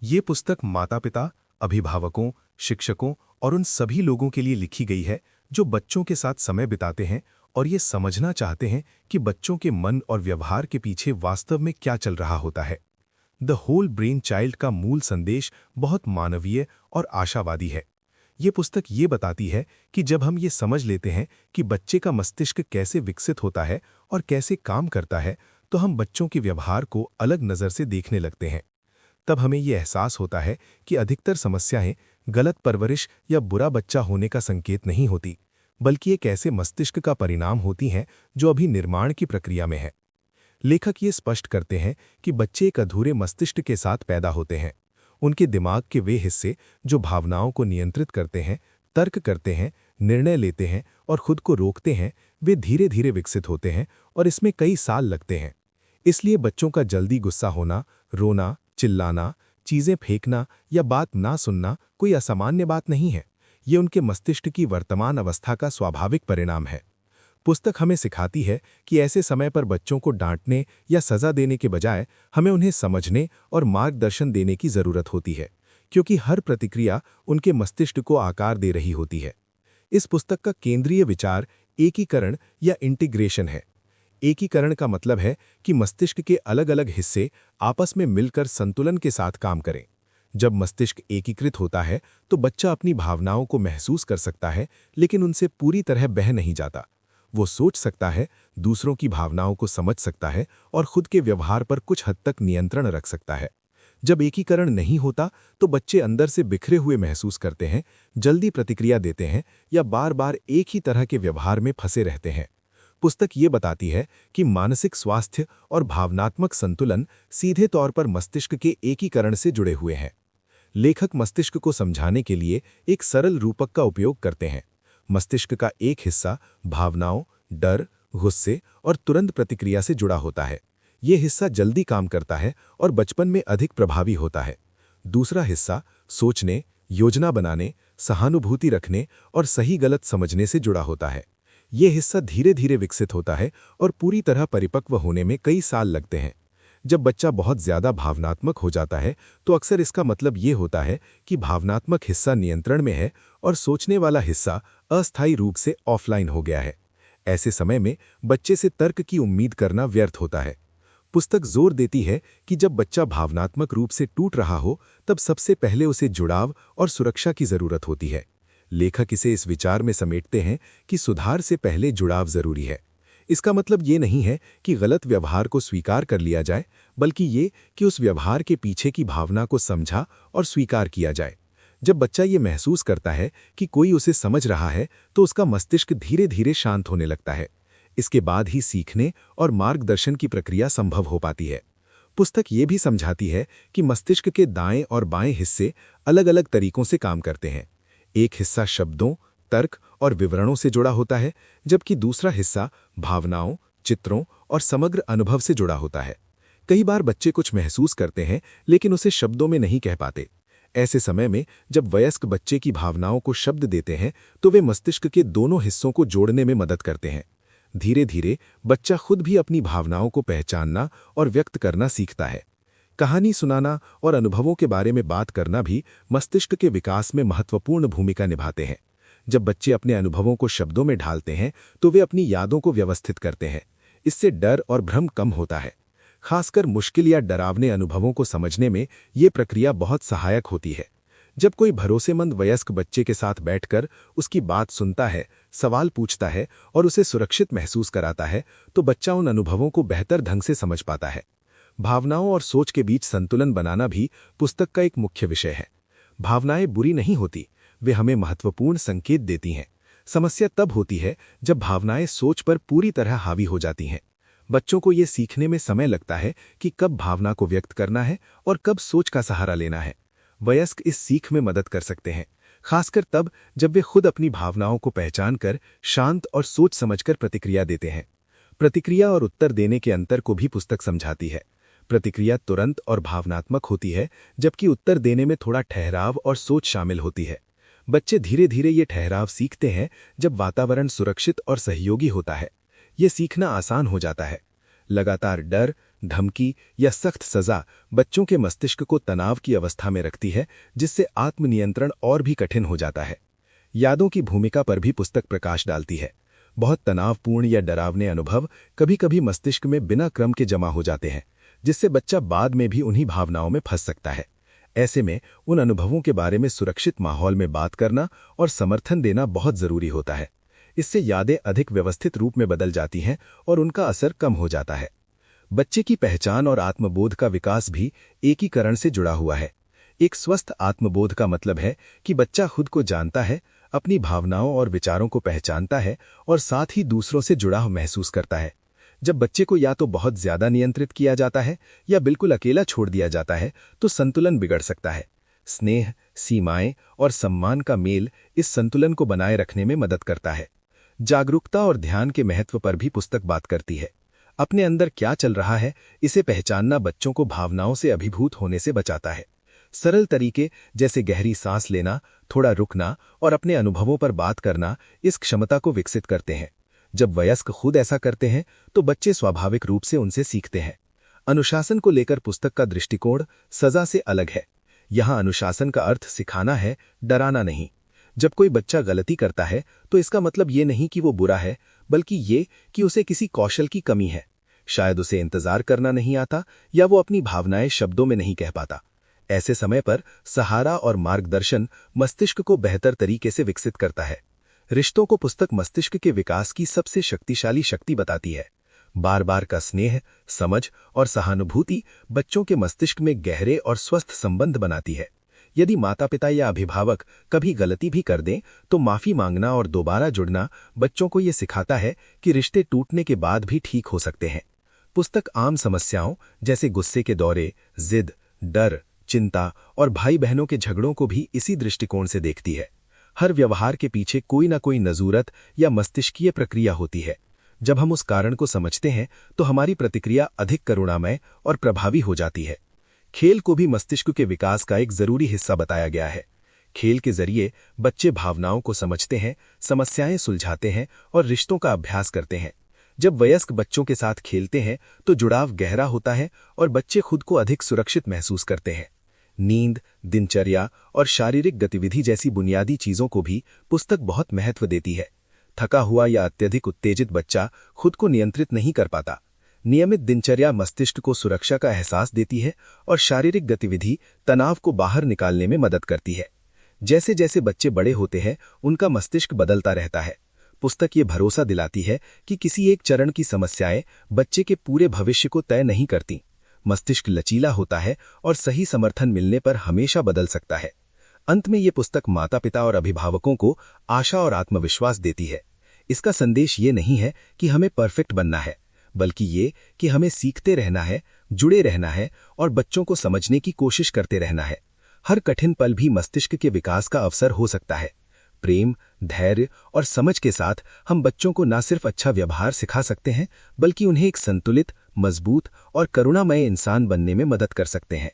ये पुस्तक माता-पिता, अभिभावकों, शिक्षकों और उन सभी लोगों के लिए लिखी गई है जो बच्चों के साथ समय बिताते हैं और ये समझना चाहते हैं कि बच्चों के मन और व्यवहार के पीछे वास्तव में क्या चल रहा होता है। द होल ब्रेन चाइल्ड का मूल संदेश बहुत मानवीय और आशावादी है। ये पुस्तक ये बताती है कि जब हम ये समझ लेते हैं कि बच्चे का मस्तिष्क कैसे विकसित होता है और कैसे काम करता है, तो हम बच्चों के व्यवहार को अलग नज़र से देखने लगते हैं। तब हमें ये एहसास होता है कि अधिकतर समस्याएं गलत परवरिश या बुरा बच्चा होने का संकेत नहीं होती, बल्कि एक ऐसे मस्तिष्क का परिणाम होती हैं जो अभी निर्माण की प्रक्रिया में है। लेखक ये स्पष्ट करते हैं कि बच्चे एक अधूरे मस्तिष्क के साथ पैदा होते हैं। उनके दिमाग के वे हिस्से जो भावनाओं को नियंत्रित करते हैं, तर्क करते हैं, निर्णय लेते हैं और खुद को रोकते हैं, वे धीरे धीरे विकसित होते हैं और इसमें कई साल लगते हैं। इसलिए बच्चों का जल्दी गुस्सा होना, रोना, चिल्लाना, चीजें फेंकना या बात ना सुनना कोई असामान्य बात नहीं है। ये उनके मस्तिष्क की वर्तमान अवस्था का स्वाभाविक परिणाम है। पुस्तक हमें सिखाती है कि ऐसे समय पर बच्चों को डांटने या सजा देने के बजाय हमें उन्हें समझने और मार्गदर्शन देने की जरूरत होती है, क्योंकि हर प्रतिक्रिया उनके मस्तिष्क को आकार दे रही होती है। इस पुस्तक का केंद्रीय विचार एकीकरण या इंटीग्रेशन है। एकीकरण का मतलब है कि मस्तिष्क के अलग-अलग हिस्से आपस में मिलकर संतुलन के साथ काम करें। जब मस्तिष्क एकीकृत होता है तो बच्चा अपनी भावनाओं को महसूस कर सकता है, लेकिन उनसे पूरी तरह बह नहीं जाता। वो सोच सकता है, दूसरों की भावनाओं को समझ सकता है और खुद के व्यवहार पर कुछ हद तक नियंत्रण रख सकता है। जब एकीकरण नहीं होता तो बच्चे अंदर से बिखरे हुए महसूस करते हैं, जल्दी प्रतिक्रिया देते हैं या बार-बार एक ही तरह के व्यवहार में फंसे रहते हैं। पुस्तक ये बताती है कि मानसिक स्वास्थ्य और भावनात्मक संतुलन सीधे तौर पर मस्तिष्क के एकीकरण से जुड़े हुए हैं। लेखक मस्तिष्क को समझाने के लिए एक सरल रूपक का उपयोग करते हैं। मस्तिष्क का एक हिस्सा भावनाओं, डर, गुस्से और तुरंत प्रतिक्रिया से जुड़ा होता है। ये हिस्सा जल्दी काम करता है और बचपन में अधिक प्रभावी होता है। दूसरा हिस्सा सोचने, योजना बनाने, सहानुभूति रखने और सही गलत समझने से जुड़ा होता है। ये हिस्सा धीरे धीरे विकसित होता है और पूरी तरह परिपक्व होने में कई साल लगते हैं। जब बच्चा बहुत ज्यादा भावनात्मक हो जाता है तो अक्सर इसका मतलब ये होता है कि भावनात्मक हिस्सा नियंत्रण में है और सोचने वाला हिस्सा अस्थायी रूप से ऑफलाइन हो गया है। ऐसे समय में बच्चे से तर्क की उम्मीद करना व्यर्थ होता है। पुस्तक जोर देती है कि जब बच्चा भावनात्मक रूप से टूट रहा हो तब सबसे पहले उसे जुड़ाव और सुरक्षा की जरूरत होती है। लेखक इसे इस विचार में समेटते हैं कि सुधार से पहले जुड़ाव जरूरी है। इसका मतलब ये नहीं है कि गलत व्यवहार को स्वीकार कर लिया जाए, बल्कि ये कि उस व्यवहार के पीछे की भावना को समझा और स्वीकार किया जाए। जब बच्चा ये महसूस करता है कि कोई उसे समझ रहा है तो उसका मस्तिष्क धीरे धीरे शांत होने लगता है। इसके बाद ही सीखने और मार्गदर्शन की प्रक्रिया संभव हो पाती है। पुस्तक ये भी समझाती है कि मस्तिष्क के दाएं और बाएं हिस्से अलग-अलग तरीकों से काम करते हैं। एक हिस्सा शब्दों, तर्क और विवरणों से जुड़ा होता है, जबकि दूसरा हिस्सा भावनाओं, चित्रों और समग्र अनुभव से जुड़ा होता है। कई बार बच्चे कुछ महसूस करते हैं लेकिन उसे शब्दों में नहीं कह पाते। ऐसे समय में जब वयस्क बच्चे की भावनाओं को शब्द देते हैं तो वे मस्तिष्क के दोनों हिस्सों को जोड़ने में मदद करते हैं। धीरे धीरे बच्चा खुद भी अपनी भावनाओं को पहचानना और व्यक्त करना सीखता है। कहानी सुनाना और अनुभवों के बारे में बात करना भी मस्तिष्क के विकास में महत्वपूर्ण भूमिका निभाते हैं। जब बच्चे अपने अनुभवों को शब्दों में ढालते हैं तो वे अपनी यादों को व्यवस्थित करते हैं। इससे डर और भ्रम कम होता है। खासकर मुश्किल या डरावने अनुभवों को समझने में ये प्रक्रिया बहुत सहायक होती है। जब कोई भरोसेमंद वयस्क बच्चे के साथ बैठकर उसकी बात सुनता है, सवाल पूछता है और उसे सुरक्षित महसूस कराता है, तो बच्चा उन अनुभवों को बेहतर ढंग से समझ पाता है। भावनाओं और सोच के बीच संतुलन बनाना भी पुस्तक का एक मुख्य विषय है। भावनाएं बुरी नहीं होती, वे हमें महत्वपूर्ण संकेत देती हैं। समस्या तब होती है जब भावनाएं सोच पर पूरी तरह हावी हो जाती हैं। बच्चों को ये सीखने में समय लगता है कि कब भावना को व्यक्त करना है और कब सोच का सहारा लेना है। वयस्क इस सीख में मदद कर सकते हैं, खासकर तब जब वे खुद अपनी भावनाओं को पहचान कर शांत और सोच समझकर प्रतिक्रिया देते हैं। प्रतिक्रिया और उत्तर देने के अंतर को भी पुस्तक समझाती है। प्रतिक्रिया तुरंत और भावनात्मक होती है, जबकि उत्तर देने में थोड़ा ठहराव और सोच शामिल होती है। बच्चे धीरे धीरे ये ठहराव सीखते हैं जब वातावरण सुरक्षित और सहयोगी होता है। ये सीखना आसान हो जाता है। लगातार डर, धमकी या सख्त सजा बच्चों के मस्तिष्क को तनाव की अवस्था में रखती है, जिससे आत्मनियंत्रण और भी कठिन हो जाता है। यादों की भूमिका पर भी पुस्तक प्रकाश डालती है। बहुत तनावपूर्ण या डरावने अनुभव कभी-कभी मस्तिष्क में बिना क्रम के जमा हो जाते हैं, जिससे बच्चा बाद में भी उन्हीं भावनाओं में फंस सकता है। ऐसे में उन अनुभवों के बारे में सुरक्षित माहौल में बात करना और समर्थन देना बहुत जरूरी होता है। इससे यादें अधिक व्यवस्थित रूप में बदल जाती हैं और उनका असर कम हो जाता है। बच्चे की पहचान और आत्मबोध का विकास भी एकीकरण से जुड़ा हुआ है। एक स्वस्थ आत्मबोध का मतलब है कि बच्चा खुद को जानता है, अपनी भावनाओं और विचारों को पहचानता है और साथ ही दूसरों से जुड़ाव महसूस करता है। जब बच्चे को या तो बहुत ज्यादा नियंत्रित किया जाता है या बिल्कुल अकेला छोड़ दिया जाता है, तो संतुलन बिगड़ सकता है। स्नेह, सीमाएं और सम्मान का मेल इस संतुलन को बनाए रखने में मदद करता है। जागरूकता और ध्यान के महत्व पर भी पुस्तक बात करती है। अपने अंदर क्या चल रहा है, इसे पहचानना बच्चों को भावनाओं से अभिभूत होने से बचाता है। सरल तरीके जैसे गहरी सांस लेना, थोड़ा रुकना और अपने अनुभवों पर बात करना इस क्षमता को विकसित करते हैं। जब वयस्क खुद ऐसा करते हैं तो बच्चे स्वाभाविक रूप से उनसे सीखते हैं। अनुशासन को लेकर पुस्तक का दृष्टिकोण सजा से अलग है। यहाँ अनुशासन का अर्थ सिखाना है, डराना नहीं। जब कोई बच्चा गलती करता है तो इसका मतलब ये नहीं कि वो बुरा है, बल्कि ये कि उसे किसी कौशल की कमी है। शायद उसे इंतजार करना नहीं आता या वो अपनी भावनाएं शब्दों में नहीं कह पाता। ऐसे समय पर सहारा और मार्गदर्शन मस्तिष्क को बेहतर तरीके से विकसित करता है। रिश्तों को पुस्तक मस्तिष्क के विकास की सबसे शक्तिशाली शक्ति बताती है। बार बार का स्नेह, समझ और सहानुभूति बच्चों के मस्तिष्क में गहरे और स्वस्थ संबंध बनाती है। यदि माता पिता या अभिभावक कभी गलती भी कर दें तो माफी मांगना और दोबारा जुड़ना बच्चों को ये सिखाता है कि रिश्ते टूटने के बाद भी ठीक हो सकते हैं। पुस्तक आम समस्याओं जैसे गुस्से के दौरे, जिद, डर, चिंता और भाई बहनों के झगड़ों को भी इसी दृष्टिकोण से देखती है। हर व्यवहार के पीछे कोई ना कोई नजूरत या मस्तिष्कीय प्रक्रिया होती है। जब हम उस कारण को समझते हैं तो हमारी प्रतिक्रिया अधिक करुणामय और प्रभावी हो जाती है। खेल को भी मस्तिष्क के विकास का एक जरूरी हिस्सा बताया गया है। खेल के जरिए बच्चे भावनाओं को समझते हैं, समस्याएं सुलझाते हैं और रिश्तों का अभ्यास करते हैं। जब वयस्क बच्चों के साथ खेलते हैं तो जुड़ाव गहरा होता है और बच्चे खुद को अधिक सुरक्षित महसूस करते हैं। नींद, दिनचर्या और शारीरिक गतिविधि जैसी बुनियादी चीजों को भी पुस्तक बहुत महत्व देती है। थका हुआ या अत्यधिक उत्तेजित बच्चा खुद को नियंत्रित नहीं कर पाता। नियमित दिनचर्या मस्तिष्क को सुरक्षा का एहसास देती है और शारीरिक गतिविधि तनाव को बाहर निकालने में मदद करती है। जैसे जैसे बच्चे बड़े होते हैं, उनका मस्तिष्क बदलता रहता है। पुस्तक ये भरोसा दिलाती है कि किसी एक चरण की समस्याएं बच्चे के पूरे भविष्य को तय नहीं करती। मस्तिष्क लचीला होता है और सही समर्थन मिलने पर हमेशा बदल सकता है। अंत में ये पुस्तक माता-पिता और अभिभावकों को आशा और आत्मविश्वास देती है। इसका संदेश ये नहीं है कि हमें परफेक्ट बनना है, बल्कि ये कि हमें सीखते रहना है, जुड़े रहना है और बच्चों को समझने की कोशिश करते रहना है। हर कठिन पल भी मस्तिष्क के विकास का अवसर हो सकता है। प्रेम, धैर्य और समझ के साथ हम बच्चों को न सिर्फ अच्छा व्यवहार सिखा सकते हैं, बल्कि उन्हें एक संतुलित, मजबूत और करुणामय इंसान बनने में मदद कर सकते हैं।